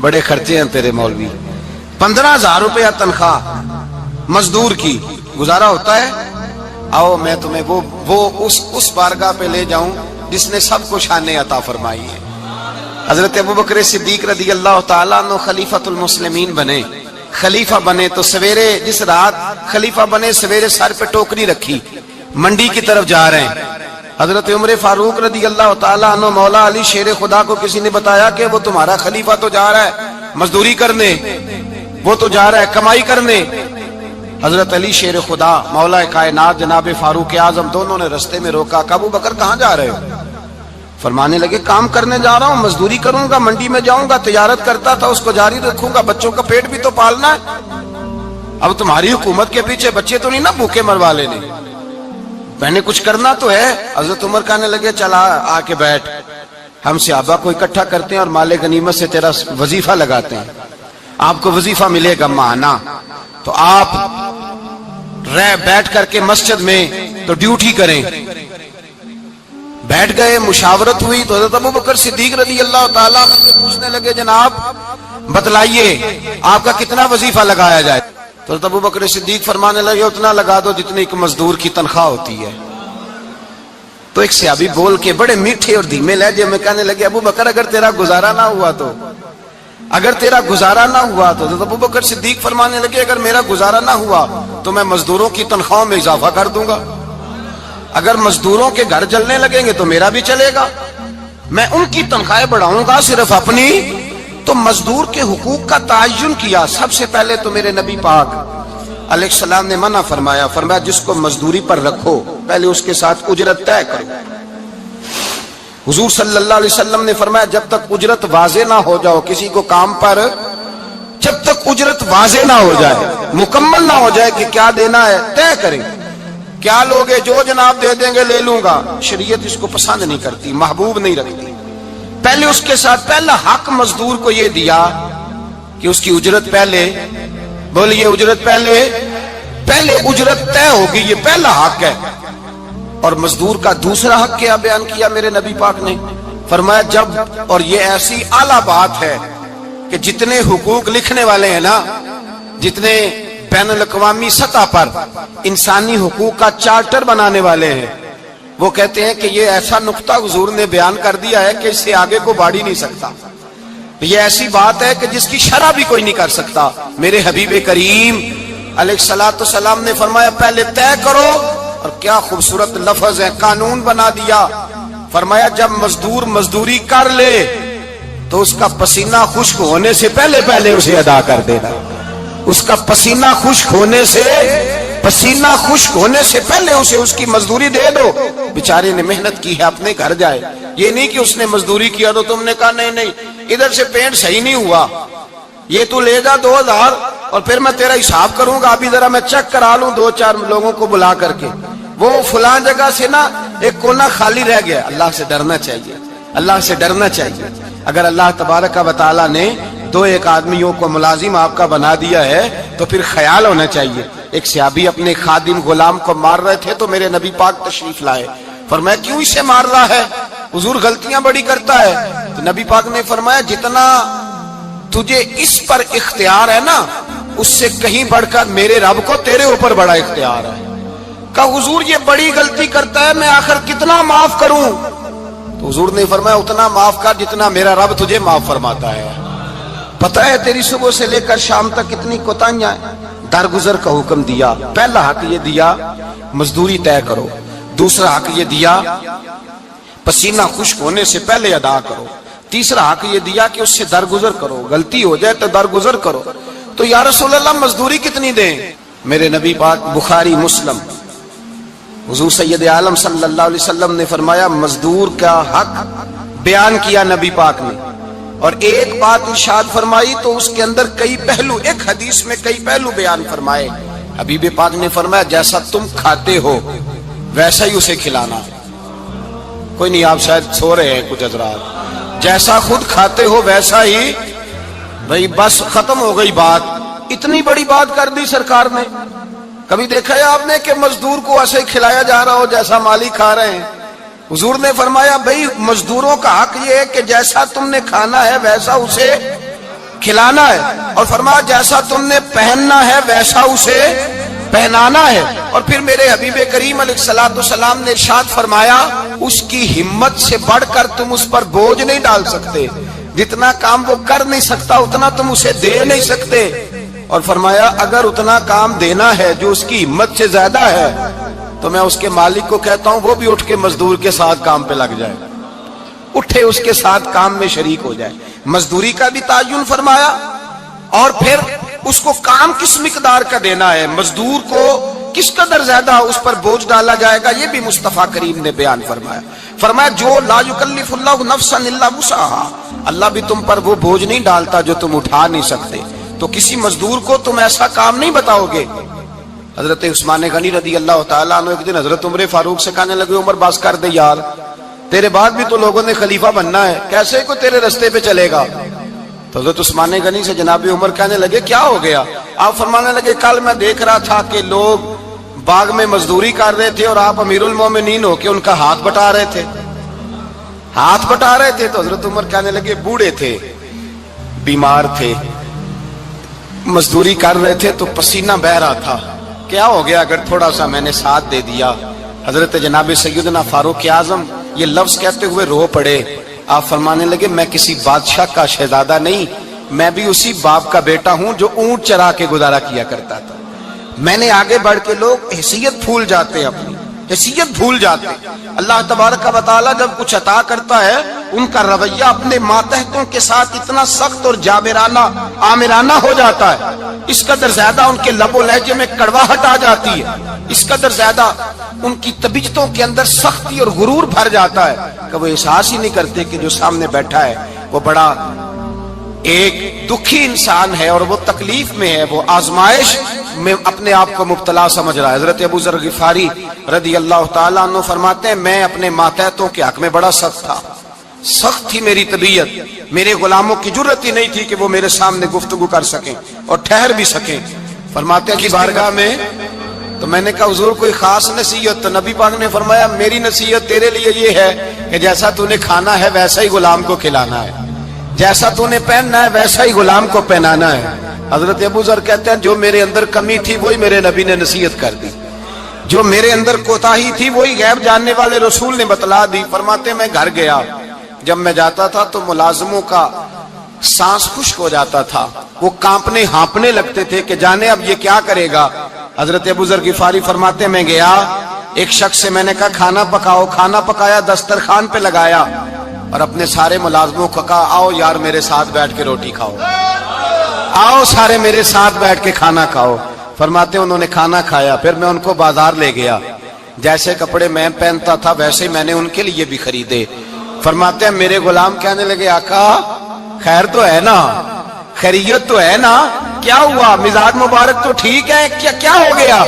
بڑے خرچے ہیں تیرے مولوی۔ 15,000 روپیہ تنخواہ مزدور کی، گزارا ہوتا ہے؟ آؤ میں تمہیں وہ اس بارگاہ پہ لے جاؤں جس نے سب کو شان عطا فرمائی ہے۔ حضرت ابوبکر صدیق رضی اللہ تعالیٰ عنہ خلیفۃ المسلمین بنے، خلیفہ بنے تو سویرے جس رات خلیفہ بنے سویرے سر پہ ٹوکری رکھی، منڈی کی طرف جا رہے ہیں۔ حضرت عمر فاروق رضی اللہ تعالیٰ عنہ مولا علی شیر خدا کو کسی نے بتایا کہ وہ تمہارا خلیفہ تو جا رہا ہے مزدوری کرنے، وہ تو جا رہا ہے کمائی کرنے۔ حضرت علی شیر خدا مولا کائنات جناب فاروق اعظم دونوں نے رستے میں روکا کہ ابو بکر کہاں جا رہے ہو؟ فرمانے لگے کام کرنے جا رہا ہوں، مزدوری کروں گا، منڈی میں جاؤں گا، تجارت کرتا تھا اس کو جاری رکھوں گا، بچوں کا پیٹ بھی تو پالنا ہے۔ اب تمہاری حکومت کے پیچھے بچے تو نہیں نا بھوکے مروا لینے، میں نے کچھ کرنا تو ہے۔ حضرت عمر کہنے لگے چلا آ کے بیٹھ، ہم صحابہ کو اکٹھا کرتے ہیں اور مال غنیمت سے تیرا وظیفہ لگاتے ہیں، آپ کو وظیفہ ملے گا ماہانہ، تو آپ بیٹھ کر کے مسجد میں تو ڈیوٹی کریں۔ بیٹھ گئے، مشاورت ہوئی تو حضرت ابوبکر صدیق رضی اللہ تعالیٰ عنہ سے پوچھنے لگے جناب بتلائیے آپ کا کتنا وظیفہ لگایا جائے؟ تو حضرت ابوبکر صدیق فرمانے لگے اتنا لگا دو جتنی ایک مزدور کی تنخواہ ہوتی ہے۔ تو ایک صحابی بول کے بڑے میٹھے اور دھیمے لہجے میں کہنے لگے ابو بکر اگر تیرا گزارا نہ ہوا تو اگر تیرا گزارا نہ ہوا تو حضرت ابوبکر صدیق فرمانے لگے اگر میرا گزارا نہ ہوا تو میں مزدوروں کی تنخواہوں میں اضافہ کر دوں گا، اگر مزدوروں کے گھر جلنے لگیں گے تو میرا بھی چلے گا، میں ان کی تنخواہیں بڑھاؤں گا صرف اپنی۔ تو مزدور کے حقوق کا تعین کیا۔ سب سے پہلے تو میرے نبی پاک علیہ السلام نے منع فرمایا، فرمایا جس کو مزدوری پر رکھو پہلے اس کے ساتھ اجرت طے کرو۔ حضور صلی اللہ علیہ وسلم نے فرمایا جب تک اجرت واضح نہ ہو جاؤ کسی کو کام پر، جب تک اجرت واضح نہ ہو جائے، مکمل نہ ہو جائے کہ کیا دینا ہے، طے کریں۔ کیا لوگے جو جناب دے دیں گے لے لوں گا، شریعت اس کو پسند نہیں کرتی، محبوب نہیں رکھتی۔ پہلے اس کے ساتھ پہلا حق مزدور کو یہ دیا کہ اس کی اجرت پہلے، بولیے اجرت پہلے اجرت طے ہوگی، یہ پہلا حق ہے۔ اور مزدور کا دوسرا حق کیا بیان کیا میرے نبی پاک نے؟ فرمایا جب، اور یہ ایسی اعلیٰ بات ہے کہ جتنے حقوق لکھنے والے ہیں نا، جتنے بین الاقوامی سطح پر انسانی حقوق کا چارٹر بنانے والے ہیں، وہ کہتے ہیں کہ یہ ایسا نقطہ حضور نے بیان کر دیا ہے کہ اس سے آگے کو بڑھ ہی نہیں سکتا، یہ ایسی بات ہے کہ جس کی شرح بھی کوئی نہیں کر سکتا۔ میرے حبیب کریم علیہ الصلوۃ والسلام نے فرمایا پہلے طے کرو، اور کیا خوبصورت لفظ ہے، قانون بنا دیا۔ فرمایا جب مزدور مزدوری کر لے تو اس کا پسینہ خشک ہونے سے پہلے اسے ادا کر دینا، اس کا پسینہ خشک ہونے سے پہلے اسے اس کی مزدوری دے دو۔ بیچارے نے محنت کی ہے، اپنے گھر جائے، یہ نہیں کہ اس نے مزدوری کیا تو تم نے کہا نہیں ادھر سے پینٹ صحیح نہیں ہوا، یہ تو لے جا 2000 اور پھر میں تیرا حساب کروں گا، ابھی ذرا میں چیک کرا لوں 2-4 لوگوں کو بلا کر کے، وہ فلاں جگہ سے نا ایک کونا خالی رہ گیا۔ اللہ سے ڈرنا چاہیے، اللہ سے ڈرنا چاہیے۔ اگر اللہ تبارک و تعالی نے 2-1 آدمیوں کو ملازم آپ کا بنا دیا ہے تو پھر خیال ہونا چاہیے۔ ایک صحابی اپنے خادم غلام کو مار رہے تھے تو میرے نبی پاک تشریف لائے، فرمایا کیوں اسے مار رہا ہے؟ حضور غلطیاں بڑی کرتا ہے۔ تو نبی پاک نے فرمایا جتنا تجھے اس پر اختیار ہے نا، اس سے کہیں بڑھ کر میرے رب کو تیرے اوپر بڑا اختیار ہے۔ کہا حضور یہ بڑی غلطی کرتا ہے، میں آخر کتنا معاف کروں؟ تو حضور نے فرمایا اتنا معاف کر جتنا میرا رب تجھے معاف فرماتا ہے۔ پتہ ہے تیری صبح سے لے کر شام تک کتنی کوتاہیاں ہیں، درگزر کا حکم دیا۔ پہلا حق یہ دیا مزدوری طے کرو، دوسرا حق یہ دیا پسینہ خشک ہونے سے پہلے ادا کرو، تیسرا حق یہ دیا کہ اس سے درگزر کرو، غلطی ہو جائے تو درگزر کرو۔ تو یا رسول اللہ مزدوری کتنی دیں؟ میرے نبی پاک بخاری مسلم حضور سید عالم صلی اللہ علیہ وسلم نے فرمایا مزدور کا حق بیان کیا نبی پاک نے، اور ایک بات ارشاد فرمائی تو اس کے اندر کئی پہلو، ایک حدیث میں کئی پہلو بیان فرمائے۔ حبیب پاک نے فرمایا جیسا تم کھاتے ہو ویسا ہی اسے کھلانا۔ کوئی نہیں، آپ شاید سو رہے ہیں کچھ حضرات، جیسا خود کھاتے ہو ویسا ہی، بھئی بس ختم ہو گئی بات۔ اتنی بڑی بات کر دی سرکار نے۔ کبھی دیکھا ہے آپ نے کہ مزدور کو ایسے کھلایا جا رہا ہو جیسا مالک کھا رہے ہیں؟ حضور نے فرمایا بھئی مزدوروں کا حق یہ ہے کہ جیسا تم نے کھانا ہے ویسا اسے کھلانا ہے، اور فرمایا جیسا تم نے پہننا ہے ویسا اسے پہنانا ہے۔ اور پھر میرے حبیب کریم علیہ الصلوۃ والسلام نے ارشاد فرمایا اس کی ہمت سے بڑھ کر تم اس پر بوجھ نہیں ڈال سکتے، جتنا کام وہ کر نہیں سکتا اتنا تم اسے دے نہیں سکتے۔ اور فرمایا اگر اتنا کام دینا ہے جو اس کی ہمت سے زیادہ ہے تو میں اس کے مالک کو کہتا ہوں وہ بھی اٹھ کے مزدور کے ساتھ کام پہ لگ جائے، اٹھے اس کے ساتھ کام میں شریک ہو جائے۔ مزدوری کا بھی تعین فرمایا، اور پھر اس کو کام کس مقدار کا دینا ہے، مزدور کو کس قدر زیادہ اس پر بوجھ ڈالا جائے گا، یہ بھی مصطفیٰ کریم نے بیان فرمایا۔ فرمایا جو لا یکلف اللہ نفسا الا وسعها، اللہ بھی تم پر وہ بوجھ نہیں ڈالتا جو تم اٹھا نہیں سکتے، تو کسی مزدور کو تم ایسا کام نہیں بتاؤ گے۔ حضرت عثمان غنی رضی اللہ تعالیٰ عنہ ایک دن حضرت عمر فاروق سے کہنے لگے عمر بس کر دے یار، تیرے بعد بھی تو لوگوں نے خلیفہ بننا ہے، کیسے کوئی تیرے رستے پہ چلے گا؟ تو حضرت عثمان غنی سے جناب عمر کہنے لگے کیا ہو گیا؟ آپ فرمانے لگے کل میں دیکھ رہا تھا کہ لوگ باغ میں مزدوری کر رہے تھے اور آپ امیر المومنین ہو کے ان کا ہاتھ بٹا رہے تھے، ہاتھ بٹا رہے تھے۔ تو حضرت عمر کہنے لگے بوڑھے تھے، بیمار تھے، مزدوری کر رہے تھے تو پسینہ بہہ رہا تھا، کیا ہو گیا اگر تھوڑا سا میں نے ساتھ دے دیا؟ حضرت جناب سیدنا فاروق اعظم یہ لفظ کہتے ہوئے رو پڑے۔ آپ فرمانے لگے میں کسی بادشاہ کا شہزادہ نہیں، میں بھی اسی باپ کا بیٹا ہوں جو اونٹ چرا کے گزارا کیا کرتا تھا. میں نے آگے بڑھ کے لوگ حیثیت بھول جاتے ہیں، اپنی حیثیت بھول جاتے. اللہ تبارک و تعالیٰ جب کچھ عطا کرتا ہے ان کا رویہ اپنے ماتحتوں کے ساتھ اتنا سخت اور جابرانہ آمرانہ ہو جاتا ہے، اس قدر زیادہ ان کے لب و لہجے میں کڑواہٹ آ جاتی ہے، اس قدر زیادہ ان کی طبیعتوں کے اندر سختی اور غرور بھر جاتا ہے کہ وہ احساس ہی نہیں کرتے کہ جو سامنے بیٹھا ہے وہ بڑا ایک دکھی انسان ہے اور وہ تکلیف میں ہے، وہ آزمائش میں اپنے آپ کو مبتلا سمجھ رہا ہے. حضرت ابو ذر غفاری رضی اللہ تعالیٰ عنہ فرماتے ہیں میں اپنے ماتحتوں کے حق میں بڑا سخت تھا، سخت تھی میری طبیعت، میرے غلاموں کی جرت ہی نہیں تھی کہ وہ میرے سامنے گفتگو کر سکیں اور ٹھہر بھی سکیں. فرماتے ہیں کہ بارگاہ میں تو میں نے کہا حضور کوئی خاص نصیحت؟ تو نبی پاک نے فرمایا میری نصیحت تیرے لیے یہ ہے کہ جیسا تو نے کھانا ہے ویسا ہی غلام کو کھلانا ہے، جیسا تو نے پہننا ہے ویسا ہی غلام کو پہنانا ہے. حضرت ابو ذر کہتے ہیں جو میرے اندر کمی تھی وہی میرے نبی نے نصیحت کر دی، جو میرے اندر کوتاہی تھی وہی غیب جاننے والے رسول نے بتلا دی. فرماتے میں گھر گیا، جب میں جاتا تھا تو ملازموں کا سانس خشک ہو جاتا تھا، وہ کانپنے ہانپنے لگتے تھے کہ جانے اب یہ کیا کرے گا. حضرت ابو ذر غفاری فرماتے میں گیا، ایک شخص سے میں نے کہا کھانا پکاؤ، کھانا پکایا، دسترخوان پہ لگایا اور اپنے سارے ملازموں کو کہا آؤ یار میرے ساتھ بیٹھ کے روٹی کھاؤ، آؤ سارے میرے ساتھ بیٹھ کے کھانا کھاؤ. فرماتے انہوں نے کھانا کھایا، پھر میں ان کو بازار لے گیا، جیسے کپڑے میں پہنتا تھا ویسے ہی میں نے ان کے لیے بھی خریدے. فرماتے ہیں میرے غلام کہنے لگے آقا خیر تو ہے نا، خیریت تو ہے نا، کیا ہوا، مزاج مبارک تو ٹھیک ہے، کیا ہو گیا؟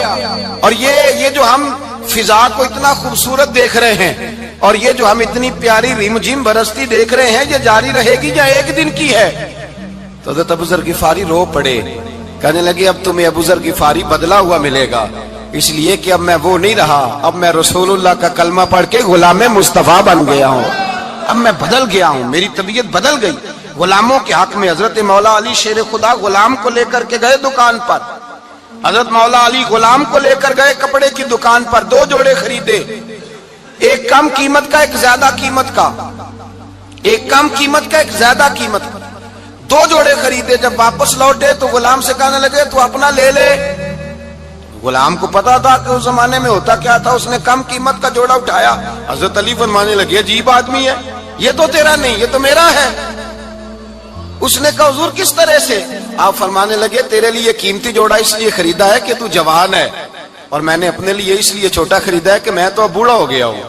اور یہ جو ہم فضا کو اتنا خوبصورت دیکھ رہے ہیں اور یہ جو ہم اتنی پیاری ریم جھم برستی دیکھ رہے ہیں یہ جاری رہے گی یا ایک دن کی ہے؟ تو حضرت ابو ذر غفاری رو پڑے، کہنے لگے اب تمہیں ابو ذر غفاری بدلا ہوا ملے گا، اس لیے کہ اب میں وہ نہیں رہا، اب میں رسول اللہ کا کلمہ پڑھ کے غلام مصطفیٰ بن گیا ہوں، اب میں بدل گیا ہوں، میری طبیعت بدل گئی. غلاموں کے حق میں حضرت مولا علی شیر خدا غلام کو لے کر کے گئے دکان پر، حضرت مولا علی غلام کو لے کر گئے کپڑے کی دکان پر، 2 جوڑے خریدے، ایک کم قیمت کا ایک زیادہ قیمت کا، ایک کم قیمت کا ایک زیادہ قیمت کا، 2 جوڑے خریدے. جب واپس لوٹے تو غلام سے کہنے لگے تو اپنا لے لے. غلام کو پتا تھا کہ اس زمانے میں ہوتا کیا تھا، اس نے کم قیمت کا جوڑا اٹھایا. حضرت علی فرمانے لگے عجیب آدمی ہے، یہ تو تیرا نہیں یہ تو میرا ہے. اس نے کہا حضور کس طرح سے؟ آپ فرمانے لگے تیرے لیے قیمتی جوڑا اس لیے خریدا ہے کہ تو جوان ہے، اور میں نے اپنے لیے اس لیے چھوٹا خریدا ہے کہ میں تو اب بوڑھا ہو گیا ہوں،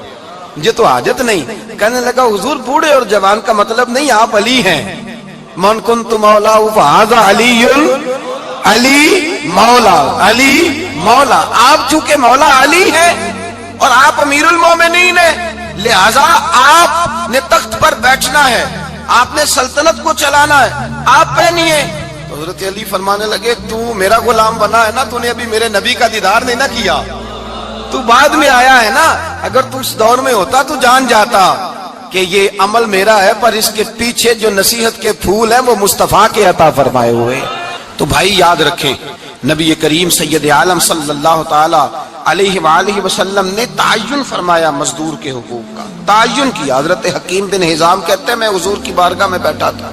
مجھے تو حاجت نہیں. کہنے لگا حضور بوڑھے اور جوان کا مطلب نہیں، آپ علی ہیں. من کنت مولا فہذا علی، علی مولا، علی مولا. آپ چونکہ مولا علی ہیں اور آپ امیر المومنین ہیں، لہذا آپ نے تخت پر بیٹھنا ہے، آپ نے سلطنت کو چلانا ہے، آپ پہنیے. تو حضرت علی فرمانے لگے تو میرا غلام بنا ہے نا، تو نے ابھی میرے نبی کا دیدار نہیں نہ کیا، تو بعد میں آیا ہے نا. اگر تو اس دور میں ہوتا تو جان جاتا کہ یہ عمل میرا ہے، پر اس کے پیچھے جو نصیحت کے پھول ہیں وہ مصطفیٰ کے عطا فرمائے ہوئے. تو بھائی یاد رکھیں نبی کریم سید عالم صلی اللہ تعالی علیہ وآلہ وسلم نے تعین فرمایا مزدور کے حقوق کا، تعین کیا. حضرت حکیم بن حزام کہتے ہیں میں حضور کی بارگاہ میں بیٹھا تھا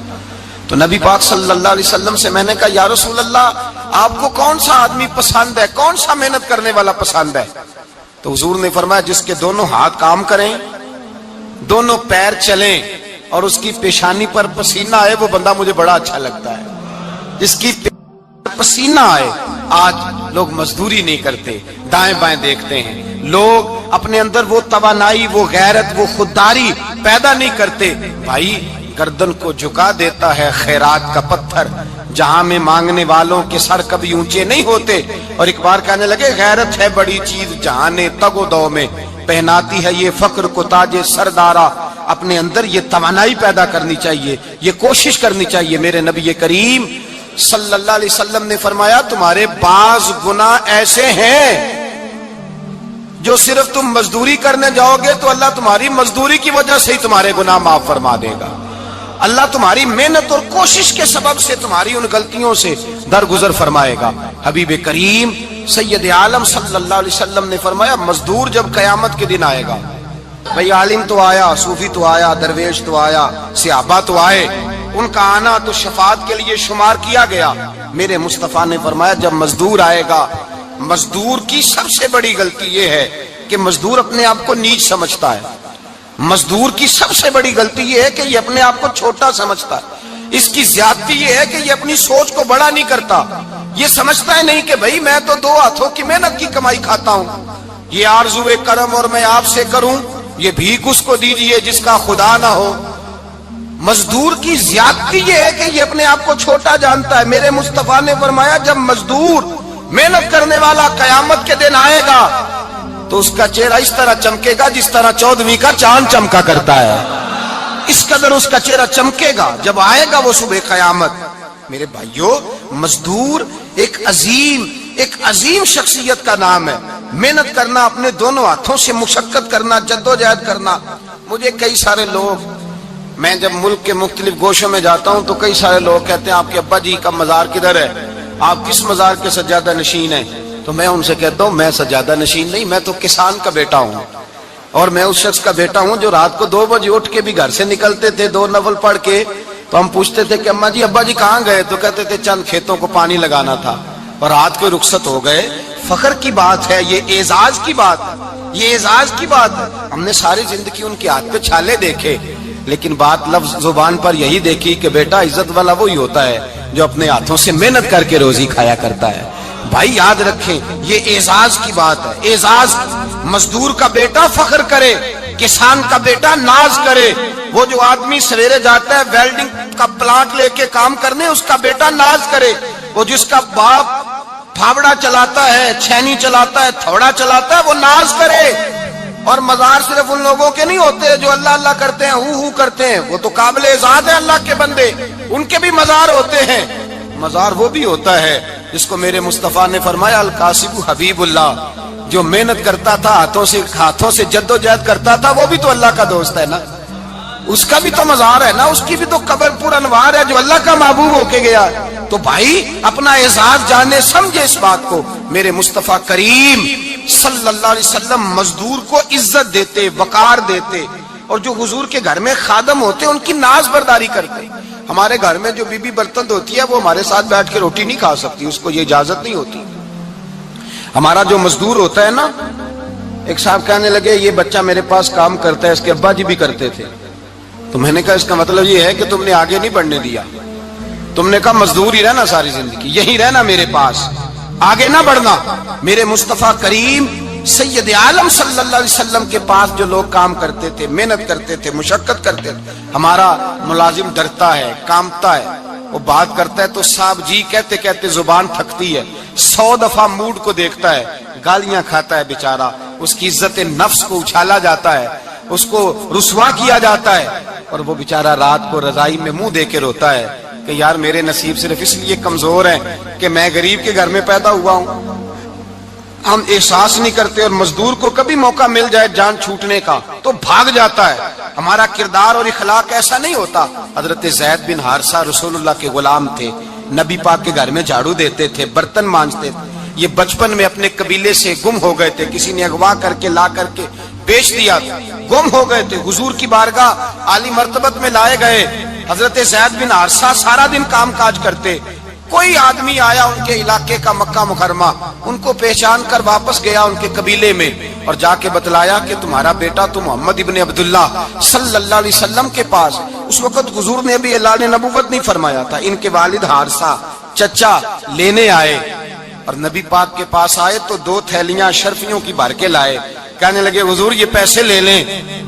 تو نبی پاک صلی اللہ علیہ وسلم سے میں نے کہا یا رسول اللہ آپ کو کون سا آدمی پسند ہے، کون سا محنت کرنے والا پسند ہے؟ تو حضور نے فرمایا جس کے دونوں ہاتھ کام کریں، دونوں پیر چلیں اور اس کی پیشانی پر پسینہ آئے، وہ بندہ مجھے بڑا اچھا لگتا ہے. جس کی پسینہ آئے. آج لوگ مزدوری نہیں کرتے، دائیں بائیں دیکھتے ہیں، لوگ اپنے اندر وہ توانائی، وہ غیرت، وہ خودداری پیدا نہیں کرتے. بھائی گردن کو جھکا دیتا ہے خیرات کا پتھر، جہاں میں مانگنے والوں کے سر کبھی اونچے نہیں ہوتے. اور ایک بار کہنے لگے غیرت ہے بڑی چیز جہاں نے تگ و دو میں، پہناتی ہے یہ فقر کو تاج سردارا. اپنے اندر یہ توانائی پیدا کرنی چاہیے، یہ کوشش کرنی چاہیے. میرے نبی کریم صلی اللہ علیہ وسلم نے فرمایا تمہارے بعض گناہ ایسے ہیں جو صرف تم مزدوری کرنے جاؤ گے تو اللہ تمہاری مزدوری کی وجہ سے ہی تمہارے گناہ معاف فرما دے گا. اللہ تمہاری محنت اور کوشش کے سبب سے تمہاری ان غلطیوں سے درگزر فرمائے گا. حبیب کریم سید عالم صلی اللہ علیہ وسلم نے فرمایا مزدور جب قیامت کے دن آئے گا، بھئی عالم تو آیا، صوفی تو آیا، درویش تو آیا، صحابہ تو آئے، ان کا آنا تو شفاعت کے لیے شمار کیا گیا. میرے مصطفیٰ نے فرمایا جب مزدور آئے گا، مزدور کی سب سے بڑی غلطی یہ ہے کہ مزدور اپنے آپ کو نیچ سمجھتا ہے. مزدور کی سب سے بڑی غلطی یہ ہے کہ یہ اپنے آپ کو چھوٹا سمجھتا ہے. اس کی زیادتی یہ ہے کہ یہ اپنی سوچ کو بڑا نہیں کرتا. یہ سمجھتا ہے نہیں کہ بھائی میں تو دو ہاتھوں کی محنت کی کمائی کھاتا ہوں، یہ آرزو کرم اور میں آپ سے کروں، یہ بھیک اس کو دیجئے جس کا خدا نہ ہو. مزدور کی زیادتی یہ ہے کہ یہ اپنے آپ کو چھوٹا جانتا ہے. میرے مصطفیٰ نے فرمایا جب مزدور محنت کرنے والا قیامت کے دن آئے گا تو اس کا چہرہ اس طرح چمکے گا جس طرح 14ویں کا چاند چمکا کرتا ہے. اس قدر اس کا چہرہ چمکے گا جب آئے گا وہ صبح قیامت. میرے بھائیوں، مزدور ایک عظیم شخصیت کا نام ہے. محنت کرنا، اپنے دونوں ہاتھوں سے مشقت کرنا، جدوجہد کرنا. مجھے کئی سارے لوگ، میں جب ملک کے مختلف گوشوں میں جاتا ہوں تو کئی سارے لوگ کہتے ہیں آپ کے ابا جی کا مزار کدھر ہے، آپ کس مزار کے سجادہ نشین ہیں؟ تو میں ان سے کہتا ہوں میں سجادہ نشین نہیں، میں تو کسان کا بیٹا ہوں، اور میں اس شخص کا بیٹا ہوں جو رات کو 2 بجے اٹھ کے بھی گھر سے نکلتے تھے 2 نفل پڑھ کے. تو ہم پوچھتے تھے کہ اماں جی ابا جی کہاں گئے؟ تو کہتے تھے چند کھیتوں کو پانی لگانا تھا اور رات کو رخصت ہو گئے. فخر کی بات ہے، یہ اعزاز کی بات ہے، یہ اعزاز کی بات ہے. ہم نے ساری زندگی ان کے ہاتھ پہ چھالے دیکھے لیکن بات لفظ زبان پر یہی دیکھی کہ بیٹا عزت والا وہی ہوتا ہے جو اپنے ہاتھوں سے محنت کر کے روزی کھایا کرتا ہے. بھائی یاد رکھیں یہ اعزاز کی بات ہے. اعزاز، مزدور کا بیٹا فخر کرے، کسان کا بیٹا ناز کرے. وہ جو آدمی سویرے جاتا ہے ویلڈنگ کا پلانٹ لے کے کام کرنے، اس کا بیٹا ناز کرے. وہ جس کا باپ پھاوڑا چلاتا ہے، چھینی چلاتا ہے، تھوڑا چلاتا ہے، وہ ناز کرے. اور مزار صرف ان لوگوں کے نہیں ہوتے جو اللہ اللہ کرتے ہیں، ہو کرتے ہیں، وہ تو قابل اعزاز ہے اللہ کے بندے، ان کے بھی مزار ہوتے ہیں. مزار وہ بھی ہوتا ہے جس کو میرے مصطفیٰ نے فرمایا القاسب حبیب اللہ، جو محنت کرتا تھا، ہاتھوں سے جدوجہد کرتا تھا، وہ بھی تو اللہ کا دوست ہے نا، اس کا بھی تو مزار ہے نا، اس کی بھی تو قبر پر انوار ہے جو اللہ کا محبوب ہو کے گیا. تو بھائی اپنا اعزاز جانے، سمجھے اس بات کو. میرے مصطفیٰ کریم صلی اللہ علیہ وسلم مزدور کو عزت دیتے، وقار دیتے، اور جو حضور کے گھر میں خادم ہوتے ان کی ناز برداری کرتے. ہمارے گھر میں جو بی بی برتن دھوتی ہے وہ ہمارے ساتھ بیٹھ کے روٹی نہیں کھا سکتی، اس کو یہ اجازت نہیں ہوتی. ہمارا جو مزدور ہوتا ہے نا، ایک صاحب کہنے لگے یہ بچہ میرے پاس کام کرتا ہے، اس کے ابا جی بھی کرتے تھے. تو میں نے کہا اس کا مطلب یہ ہے کہ تم نے آگے نہیں بڑھنے دیا، تم نے کہا مزدور ہی رہنا ساری زندگی، یہی رہنا میرے پاس، آگے نہ بڑھنا. میرے مصطفیٰ کریم سید عالم صلی اللہ علیہ وسلم کے پاس جو لوگ کام کرتے تھے، محنت کرتے تھے، مشقت کرتے تھے. ہمارا ملازم ڈرتا ہے، کامتا ہے، وہ بات کرتا ہے تو صاحب جی کہتے کہتے زبان تھکتی ہے، 100 دفعہ موڈ کو دیکھتا ہے، گالیاں کھاتا ہے بیچارہ، اس کی عزت نفس کو اچھالا جاتا ہے، اس کو رسوا کیا جاتا ہے، اور وہ بیچارہ رات کو رضائی میں منہ دے کے روتا ہے کہ یار میرے نصیب صرف اس لیے کمزور ہیں کہ میں غریب کے گھر میں پیدا ہوا ہوں. ہم احساس نہیں کرتے، اور مزدور کو کبھی موقع مل جائے جان چھوٹنے کا تو بھاگ جاتا ہے. ہمارا کردار اور اخلاق ایسا نہیں ہوتا. حضرت زید بن حارثہ رسول اللہ کے غلام تھے، نبی پاک کے گھر میں جھاڑو دیتے تھے، برتن مانجتے تھے. یہ بچپن میں اپنے قبیلے سے گم ہو گئے تھے، کسی نے اغوا کر کے لا کر کے بیچ دیا، گم ہو گئے تھے. حضور کی بارگاہ عالی مرتبت میں لائے گئے. حضرت زید بن حارثہ سارا دن کام کاج کرتے. کوئی آدمی آیا ان کے علاقے کا، مکہ مکرمہ، ان کو پہچان کر واپس گیا ان کے قبیلے میں اور جا کے بتلایا کہ تمہارا بیٹا تو محمد ابن عبداللہ صلی اللہ علیہ وسلم کے پاس. اس وقت حضور نے بھی اعلان نبوت نہیں فرمایا تھا. ان کے والد حارثہ چچا لینے آئے اور نبی پاک کے پاس آئے تو 2 تھیلیاں شرفیوں کی بھر کے لائے. کہنے لگے حضور یہ پیسے لے لیں،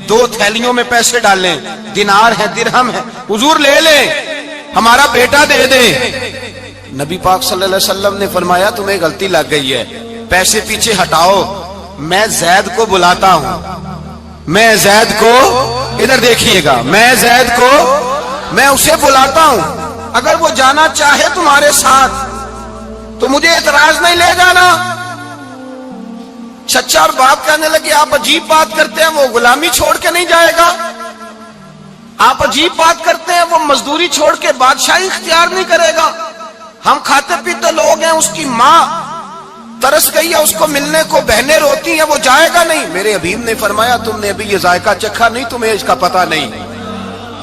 2 تھیلیوں میں پیسے ڈالیں، دینار ہے، درہم ہے، حضور لے لیں، ہمارا بیٹا دے دیں. نبی پاک صلی اللہ علیہ وسلم نے فرمایا تمہیں غلطی لگ گئی ہے، پیسے پیچھے ہٹاؤ، میں زید کو بلاتا ہوں، میں زید کو، ادھر دیکھیے گا، میں زید کو، میں اسے بلاتا ہوں، اگر وہ جانا چاہے تمہارے ساتھ تو مجھے اعتراض نہیں، لے جانا. چچا اور باپ کہنے لگے آپ عجیب بات کرتے ہیں، وہ غلامی چھوڑ کے نہیں جائے گا. آپ عجیب بات کرتے ہیں، وہ مزدوری چھوڑ کے بادشاہی اختیار نہیں کرے گا. ہم کھاتے پیتے لوگ ہیں، اس کی ماں ترس گئی ہے اس کو ملنے کو، بہنیں روتی ہیں، وہ جائے گا نہیں. میرے حبیب نے فرمایا تم نے ابھی یہ ذائقہ چکھا نہیں، تمہیں اس کا پتہ نہیں.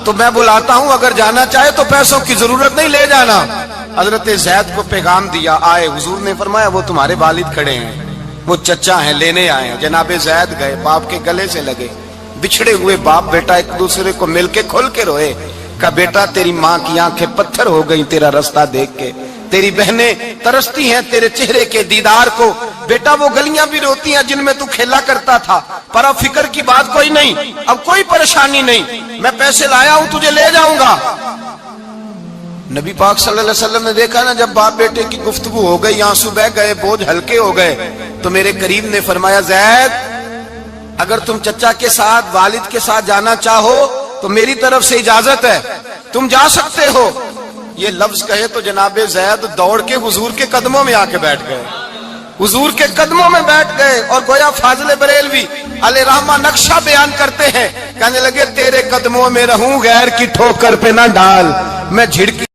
تو میں بلاتا ہوں, اگر جانا چاہے تو پیسوں کی ضرورت نہیں, لے جانا. حضرت زید کو پیغام دیا, آئے. حضور نے فرمایا وہ تمہارے والد کھڑے ہیں, وہ چچا ہیں, لینے آئے ہیں. جناب زید گئے, باپ کے گلے سے لگے. بچھڑے ہوئے باپ بیٹا ایک دوسرے کو مل کے کھل کے روئے. کہا بیٹا تیری ماں کی آنکھیں پتھر ہو گئی تیرا رستہ دیکھ کے, تیری بہنیں ترستی ہیں تیرے چہرے کے دیدار کو. بیٹا وہ گلیاں بھی روتی ہیں جن میں تو کھیلا کرتا تھا, پر اب فکر کی بات کوئی نہیں, اب کوئی پریشانی نہیں, میں پیسے لایا ہوں تجھے لے جاؤں گا. نبی پاک صلی اللہ علیہ وسلم نے دیکھا نا جب باپ بیٹے کی گفتگو ہو گئی, آنسو بہ گئے, بوجھ ہلکے ہو گئے, تو میرے قریب نے فرمایا زید اگر تم چچا کے ساتھ والد کے ساتھ جانا چاہو تو میری طرف سے اجازت ہے, تم جا سکتے ہو. یہ لفظ کہے تو جناب زید دوڑ کے حضور کے قدموں میں آ کے بیٹھ گئے, حضور کے قدموں میں بیٹھ گئے. اور گویا فاضل بریلوی علیہ رحمہ نقشہ بیان کرتے ہیں, کہنے لگے تیرے قدموں میں رہوں غیر کی ٹھوکر پہ نہ ڈال, میں جھڑکی